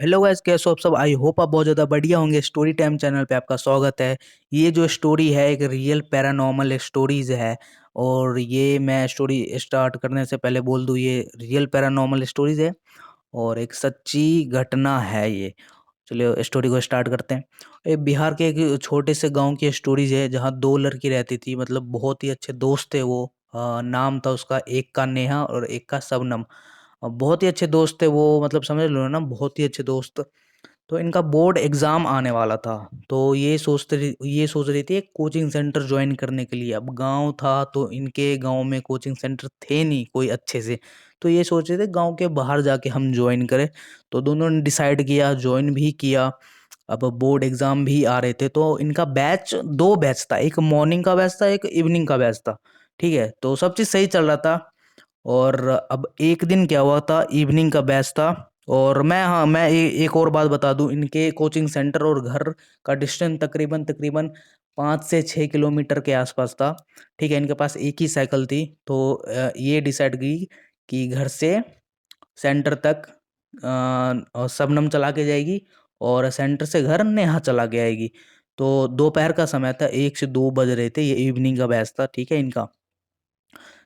Hello guys, कैसे हो आप सब। आई होप आप बहुत ज़्यादा बढ़िया होंगे। स्टोरी टाइम चैनल पे आपका स्वागत है। ये जो स्टोरी है एक रियल पैरानॉर्मल स्टोरीज है। और ये मैं स्टोरी स्टार्ट करने से पहले बोल दूँ, ये रियल पैरानॉर्मल स्टोरीज है और एक सच्ची घटना है ये। चलिए स्टोरी को स्टार्ट करते हैं। ये बिहार के एक छोटे से गांव की स्टोरीज है जहाँ दो लड़की रहती थी, मतलब बहुत ही अच्छे दोस्त थे वो। नाम था उसका, एक का नेहा और एक का शबनम। बहुत ही अच्छे दोस्त थे वो, मतलब समझ लो ना, बहुत ही अच्छे दोस्त। तो इनका बोर्ड एग्ज़ाम आने वाला था। तो ये सोच रही थी एक कोचिंग सेंटर ज्वाइन करने के लिए। अब गांव था तो इनके गांव में कोचिंग सेंटर थे नहीं कोई अच्छे से। तो ये सोच रहे थे गांव के बाहर जाके हम ज्वाइन करें। तो दोनों ने डिसाइड किया, ज्वाइन भी किया। अब बोर्ड एग्ज़ाम भी आ रहे थे तो इनका बैच, दो बैच था, एक मॉर्निंग का बैच था, एक इवनिंग का बैच था। ठीक है, तो सब चीज़ सही चल रहा था। और अब एक दिन क्या हुआ था, इवनिंग का बैच था। और मैं एक और बात बता दूं, इनके कोचिंग सेंटर और घर का डिस्टेंस तकरीबन तकरीबन 5 से 6 किलोमीटर के आसपास था। ठीक है, इनके पास एक ही साइकिल थी। तो ये डिसाइड की कि घर से सेंटर तक और शबनम चला के जाएगी और सेंटर से घर नेहा चला के आएगी। तो दोपहर का समय था, 1 से 2 बज रहे थे, ये इवनिंग का बैच था। ठीक है, इनका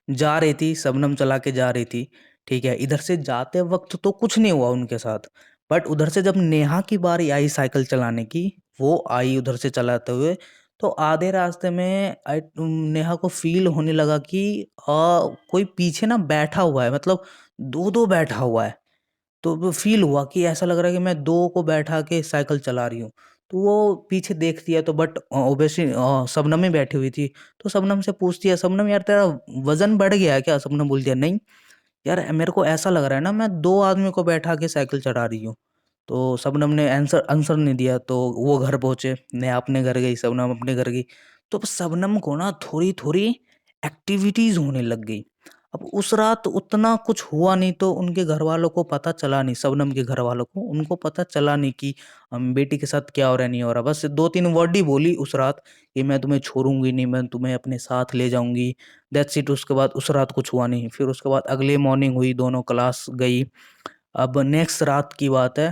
जा रही थी, शबनम चला के जा रही थी। ठीक है, इधर से जाते वक्त तो कुछ नहीं हुआ उनके साथ। बट उधर से जब नेहा की बारी आई साइकिल चलाने की, वो आई उधर से चलाते हुए। तो आधे रास्ते में नेहा को फील होने लगा कि कोई पीछे ना बैठा हुआ है, मतलब दो दो बैठा हुआ है। तो वो फ़ील हुआ कि ऐसा लग रहा है कि मैं 2 को बैठा के साइकिल चला रही हूँ। तो वो पीछे देखती है तो बट ऑब्वियसली शबनम ही बैठी हुई थी। तो शबनम से पूछती है, "शबनम यार तेरा वज़न बढ़ गया है क्या?" शबनम बोलती है, "नहीं यार, मेरे को ऐसा लग रहा है ना मैं 2 आदमी को बैठा के साइकिल चला रही हूँ।" तो शबनम ने आंसर आंसर नहीं दिया। तो वो घर पहुँचे, नेहा अपने घर गई, शबनम अपने घर गई। तो अब शबनम को ना थोड़ी-थोड़ी एक्टिविटीज़ होने लग गई। अब उस रात उतना कुछ हुआ नहीं तो उनके घरवालों को पता चला नहीं, शबनम के घरवालों को, उनको पता चला नहीं कि बेटी के साथ क्या हो रहा है, नहीं हो रहा। बस 2-3 वर्ड ही बोली उस रात कि मैं तुम्हें छोड़ूँगी नहीं, मैं तुम्हें अपने साथ ले जाऊँगी। That's it. उसके बाद उस रात कुछ हुआ नहीं। फिर उसके बाद अगले मॉर्निंग हुई, दोनों क्लास गई। अब नेक्स्ट रात की बात है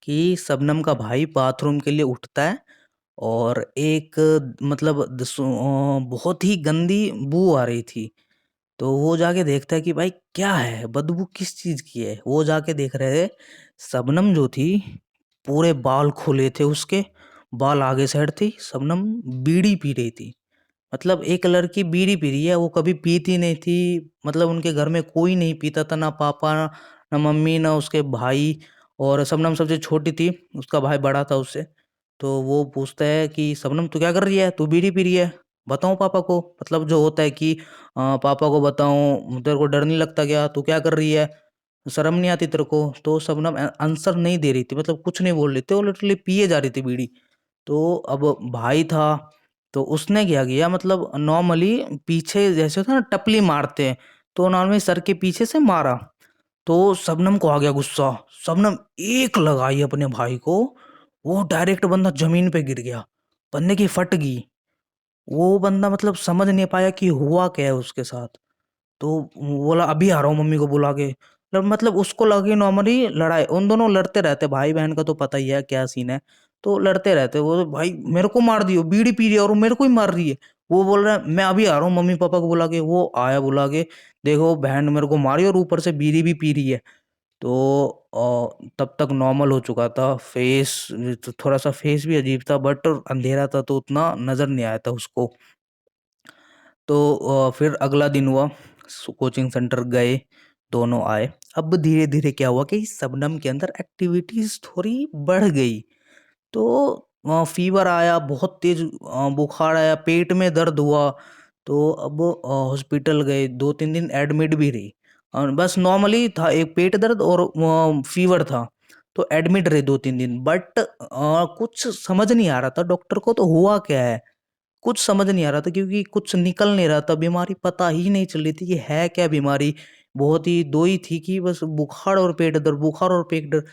कि शबनम का भाई बाथरूम के लिए उठता है और एक मतलब बहुत ही गंदी बू आ रही थी। तो वो जाके देखता है कि भाई क्या है, बदबू किस चीज़ की है। वो जाके देख रहे थे, शबनम जो थी पूरे बाल खुले थे उसके, बाल आगे साइड थी। शबनम बीड़ी पी रही थी। मतलब एक लड़की बीड़ी पी रही है, वो कभी पीती नहीं थी। मतलब उनके घर में कोई नहीं पीता था, ना पापा ना मम्मी ना उसके भाई। और शबनम सबसे छोटी थी, उसका भाई बड़ा था उससे। तो वो पूछता है कि शबनम तू क्या कर रही है, तू बीड़ी पी रही है, बताऊँ पापा को। मतलब जो होता है कि पापा को बताऊँ, तेरे को डर नहीं लगता क्या, तू क्या कर रही है, शर्म नहीं आती तेरे को। तो शबनम आंसर नहीं दे रही थी, मतलब कुछ नहीं बोल रही थी, वो लिटरली पिए जा रही थी बीड़ी। तो अब भाई था, तो उसने क्या किया, मतलब नॉर्मली पीछे जैसे होता है ना टपली मारते हैं, तो नॉर्मली सर के पीछे से मारा। तो शबनम को आ गया गुस्सा। शबनम एक लगाई अपने भाई को, वो डायरेक्ट बंदा जमीन पे गिर गया, बंदे की फट गई। वो बंदा मतलब समझ नहीं पाया कि हुआ क्या है उसके साथ। तो बोला अभी आ रहा हूँ मम्मी को बुला के। मतलब उसको लगी नॉर्मली लड़ाई, उन दोनों लड़ते रहते, भाई बहन का तो पता ही है क्या सीन है। तो लड़ते रहते, वो भाई मेरे को मार दियो, बीड़ी पी रही है और वो मेरे को ही मार रही है। वो बोल रहा है मैं अभी आ रहा हूँ मम्मी पापा को बुला के। वो आया बुला के, देखो बहन मेरे को मारी और ऊपर से बीड़ी भी पी रही है। तो तब तक नॉर्मल हो चुका था फेस। तो थोड़ा सा फेस भी अजीब था, बट अंधेरा था तो उतना नजर नहीं आया था उसको। तो फिर अगला दिन हुआ, कोचिंग सेंटर गए, दोनों आए। अब धीरे धीरे क्या हुआ कि शबनम के अंदर एक्टिविटीज थोड़ी बढ़ गई। तो फीवर आया, बहुत तेज बुखार आया, पेट में दर्द हुआ। तो अब हॉस्पिटल गए, 2-3 दिन एडमिट भी रही। और बस नॉर्मली था, एक पेट दर्द और फीवर था। तो एडमिट रहे 2-3 दिन, बट कुछ समझ नहीं आ रहा था डॉक्टर को तो हुआ क्या है। कुछ समझ नहीं आ रहा था क्योंकि कुछ निकल नहीं रहा था, बीमारी पता ही नहीं चल रही थी कि है क्या बीमारी। बहुत ही दो ही थी कि बस बुखार और पेट दर्द, बुखार और पेट दर्द।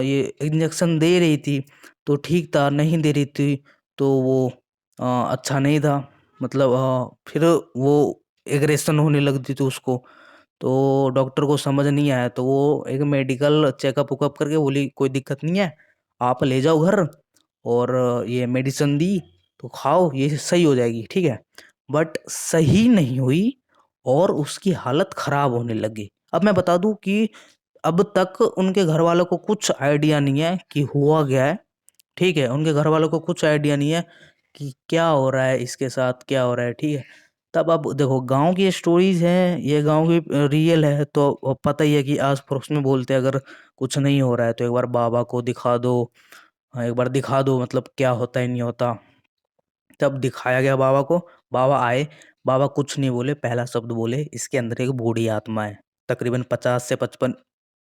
ये इंजेक्शन दे रही थी तो ठीक था, नहीं दे रही थी तो वो अच्छा नहीं था। मतलब फिर वो एग्रेशन होने लगती थी उसको। तो डॉक्टर को समझ नहीं आया, तो वो एक मेडिकल चेकअप उकअप करके बोली कोई दिक्कत नहीं है, आप ले जाओ घर, और ये मेडिसिन दी तो खाओ, ये सही हो जाएगी, ठीक है। बट सही नहीं हुई और उसकी हालत खराब होने लगी। अब मैं बता दूं कि अब तक उनके घर वालों को कुछ आइडिया नहीं है कि हुआ क्या है, ठीक है। उनके घर वालों को कुछ आइडिया नहीं है कि क्या हो रहा है, इसके साथ क्या हो रहा है, ठीक है। तब अब देखो, गांव की स्टोरीज हैं, ये गांव की रियल है, तो अब पता ही है कि आस पड़ोस में बोलते हैं अगर कुछ नहीं हो रहा है तो एक बार बाबा को दिखा दो। हाँ, एक बार दिखा दो, मतलब क्या होता है नहीं होता। तब दिखाया गया बाबा को, बाबा आए, बाबा कुछ नहीं बोले, पहला शब्द बोले, इसके अंदर एक बूढ़ी आत्मा है, तकरीबन 50 से 55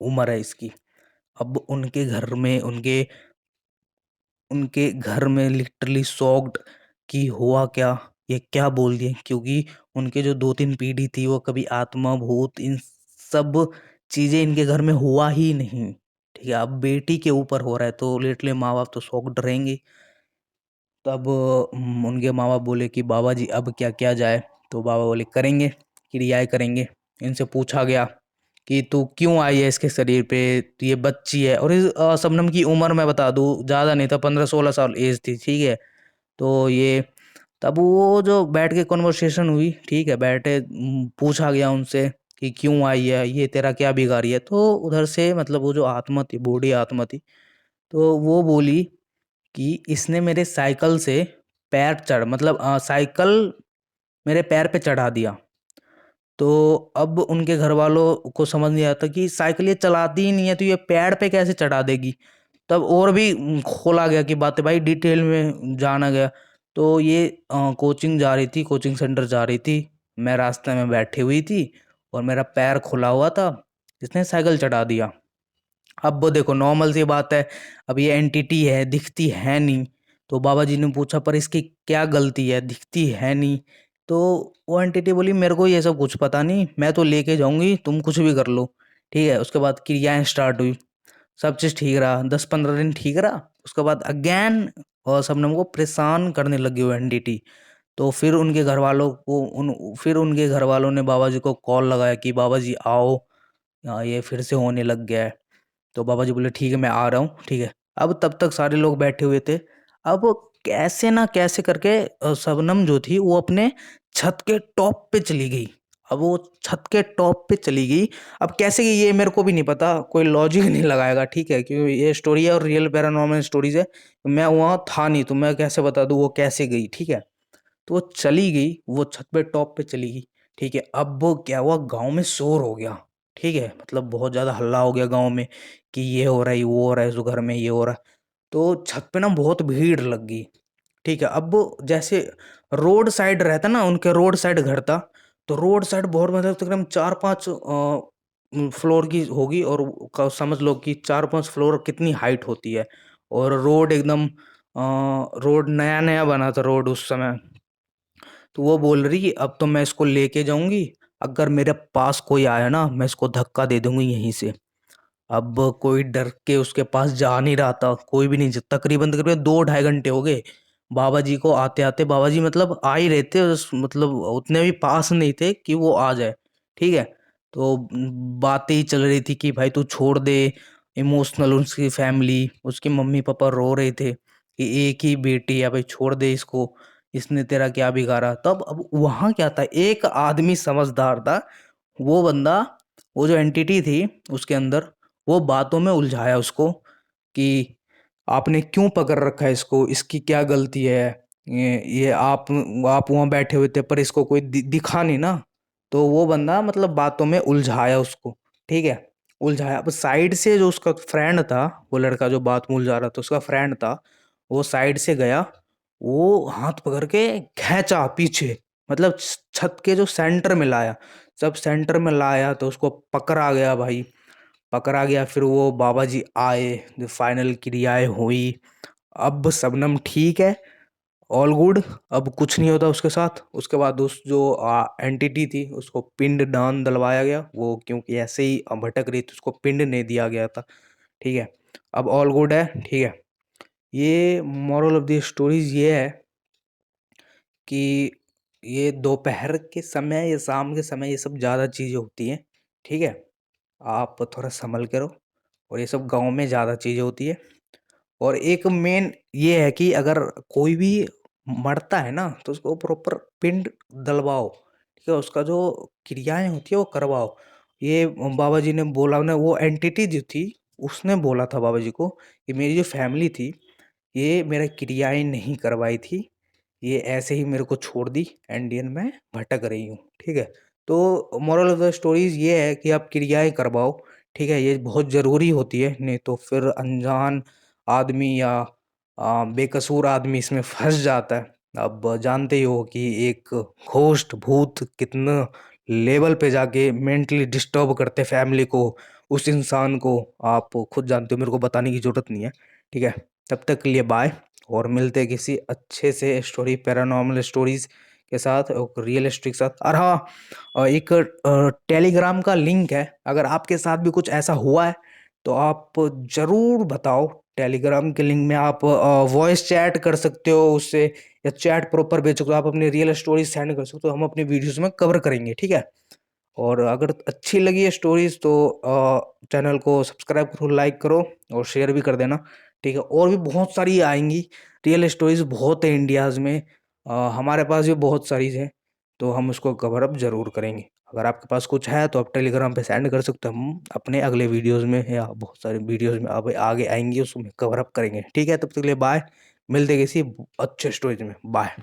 उम्र है इसकी। अब उनके घर में लिटरली शॉक्ड कि हुआ क्या, ये क्या बोल दिए, क्योंकि उनके जो 2 3 पीढ़ी थी वो कभी आत्मा भूत इन सब चीजें इनके घर में हुआ ही नहीं, ठीक है। अब बेटी के ऊपर हो रहा है तो लिटरली माँ बाप तो शॉक्ड रहेंगे। तब उनके माँ बाप बोले कि बाबा जी अब क्या किया जाए। तो बाबा बोले करेंगे, क्रियाएं करेंगे। इनसे पूछा गया कि तू क्यों आई है इसके शरीर पे, तो ये बच्ची है, और इस शबनम की उम्र मैं बता दूं ज़्यादा नहीं था, 15 16 साल एज थी, ठीक है। तो ये तब वो जो बैठ के कन्वर्सेशन हुई, ठीक है, बैठे, पूछा गया उनसे कि क्यों आई है, ये तेरा क्या बिगाड़ी है। तो उधर से मतलब वो जो आत्मा थी, बूढ़ी आत्मा थी, तो वो बोली कि इसने मेरे साइकिल से पैर चढ़ मतलब साइकिल मेरे पैर पे चढ़ा दिया। तो अब उनके घर वालों को समझ नहीं आता कि साइकिल ये चलाती ही नहीं है तो ये पैर पे कैसे चढ़ा देगी। तब और भी खोला गया कि बातें, भाई डिटेल में जाना गया। तो ये कोचिंग जा रही थी, कोचिंग सेंटर जा रही थी, मैं रास्ते में बैठी हुई थी और मेरा पैर खुला हुआ था, इसने साइकिल चढ़ा दिया। अब वो देखो नॉर्मल सी बात है, अब ये एंटिटी है, दिखती है नहीं। तो बाबा जी ने पूछा पर इसकी क्या गलती है, दिखती है नहीं। तो वो एंटिटी बोली मेरे को ये सब कुछ पता नहीं, मैं तो लेके जाऊंगी, तुम कुछ भी कर लो, ठीक है। उसके बाद क्रियाएं स्टार्ट हुई, सब चीज़ ठीक रहा, 10 15 दिन ठीक रहा। उसके बाद अगेन और सबने हमको परेशान करने लगी वो एंटिटी। तो फिर उनके घर वालों ने बाबा जी को कॉल लगाया कि बाबा जी आओ, ये फिर से होने लग गया है। तो बाबा जी बोले ठीक है मैं आ रहा हूँ, ठीक है। अब तब तक सारे लोग बैठे हुए थे। अब कैसे ना कैसे करके शबनम जो थी वो अपने छत के टॉप पे चली गई। अब वो छत के टॉप पे चली गई, अब कैसे गई ये मेरे को भी नहीं पता, कोई लॉजिक नहीं लगाएगा, ठीक है, क्योंकि ये स्टोरी है और रियल पैरानॉर्मल स्टोरीज है। मैं वहाँ था नहीं तो मैं कैसे बता दूँ वो कैसे गई, ठीक है। तो वो चली गई, वो छत पे टॉप पे चली गई, ठीक है। अब वो क्या हुआ, गांव में शोर हो गया, ठीक है, मतलब बहुत ज्यादा हल्ला हो गया गांव में कि ये हो रहा है, वो हो रहा है, इस घर में ये हो रहा है। तो छत पे ना बहुत भीड़ लग गई, ठीक है। अब वो जैसे रोड साइड रहता ना, उनके रोड साइड घर था, तो रोड साइड बहुत मतलब तकरीबन 4 5 फ्लोर की होगी, और समझ लो कि 4 5 फ्लोर कितनी हाइट होती है। और रोड एकदम रोड नया नया बना था रोड उस समय। तो वो बोल रही कि अब तो मैं इसको लेके जाऊंगी, अगर मेरे पास कोई आया ना मैं इसको धक्का दे दूंगी यहीं से। अब कोई डर के उसके पास जा नहीं रहा था, कोई भी नहीं, तकरीबन तकरीबन 2 2.5 घंटे हो गए बाबा जी को आते आते। बाबा जी मतलब आ ही रहे थे, मतलब उतने भी पास नहीं थे कि वो आ जाए, ठीक है। तो बातें ही चल रही थी कि भाई तू छोड़ दे, इमोशनल उसकी फैमिली, उसके मम्मी पापा रो रहे थे कि एक ही बेटी है भाई, छोड़ दे इसको, इसने तेरा क्या बिगाड़ा। तब अब वहां क्या था, एक आदमी समझदार था, वो बंदा, वो जो एंटिटी थी उसके अंदर, वो बातों में उलझाया उसको कि आपने क्यों पकड़ रखा है इसको, इसकी क्या गलती है, ये आप वहां बैठे हुए थे पर इसको कोई दिखा नहीं ना। तो वो बंदा मतलब बातों में उलझाया उसको, ठीक है, उलझाया। अब साइड से जो उसका फ्रेंड था, वो लड़का जो बात में उलझा रहा था उसका फ्रेंड था, वो साइड से गया, वो हाथ पकड़ के खींचा पीछे, मतलब छत के जो सेंटर में लाया, जब सेंटर में लाया तो उसको पकड़ा गया भाई, पकड़ा गया। फिर वो बाबा जी आए, जो फाइनल क्रियाएं हुई। अब शबनम ठीक है, ऑल गुड, अब कुछ नहीं होता उसके साथ। उसके बाद उस जो एंटिटी थी उसको पिंड दान दिलवाया गया, वो क्योंकि ऐसे ही भटक रही थी उसको पिंड नहीं दिया गया था, ठीक है। अब ऑल गुड है, ठीक है। ये मॉरल ऑफ द स्टोरीज ये है कि ये दोपहर के समय या शाम के समय ये सब ज़्यादा चीज़ें होती हैं, ठीक है? आप थोड़ा सँभल के रहो और ये सब गाँव में ज़्यादा चीज़ें होती है। और एक मेन ये है कि अगर कोई भी मरता है ना, तो उसको प्रॉपर पिंड डलवाओ, ठीक है? उसका जो क्रियाएँ होती है वो करवाओ। ये बाबा जी ने बोला ना, वो एंटिटी जो थी, उसने बोला था बाबा जी को कि मेरी जो फैमिली थी, ये मेरा क्रियाएँ नहीं करवाई थी, ये ऐसे ही मेरे को छोड़ दी एंड इन मैं भटक रही हूँ, ठीक है? तो मोरल ऑफ द स्टोरीज़ ये है कि आप क्रियाएँ करवाओ, ठीक है? ये बहुत ज़रूरी होती है, नहीं तो फिर अनजान आदमी या बेकसूर आदमी इसमें फँस जाता है। अब जानते ही हो कि एक घोस्ट, भूत कितना लेवल पे जाके मेंटली डिस्टर्ब करते हैं फैमिली को, उस इंसान को। आप खुद जानते हो, मेरे को बताने की ज़रूरत नहीं है, ठीक है? तब तक के लिए बाय, और मिलते हैं किसी अच्छे से स्टोरी, पैरानॉर्मल स्टोरीज़ के साथ और रियलिस्टिक के साथ। और हाँ, एक टेलीग्राम का लिंक है, अगर आपके साथ भी कुछ ऐसा हुआ है, तो आप ज़रूर बताओ। टेलीग्राम के लिंक में आप वॉइस चैट कर सकते हो उससे, या चैट प्रॉपर भेज सकते हो, आप अपनी रियल स्टोरीज़ सेंड कर सकते हो, हम अपनी वीडियोज़ में कवर करेंगे, ठीक है? और अगर अच्छी लगी है स्टोरीज़ तो चैनल को सब्सक्राइब करो, लाइक करो और शेयर भी कर देना, ठीक है? और भी बहुत सारी आएँगी, रियल स्टोरीज़ बहुत है इंडियाज़ में, हमारे पास भी बहुत सारी हैं, तो हम उसको कवर अप ज़रूर करेंगे। अगर आपके पास कुछ है तो आप टेलीग्राम पे सेंड कर सकते हो, हम अपने अगले वीडियोज़ में या बहुत सारे वीडियोज़ में अब आगे आएँगी, उसमें कवर अप करेंगे, ठीक है? तब तक के लिए बाय, मिलते हैं किसी अच्छे स्टोरीज़ में, बाय।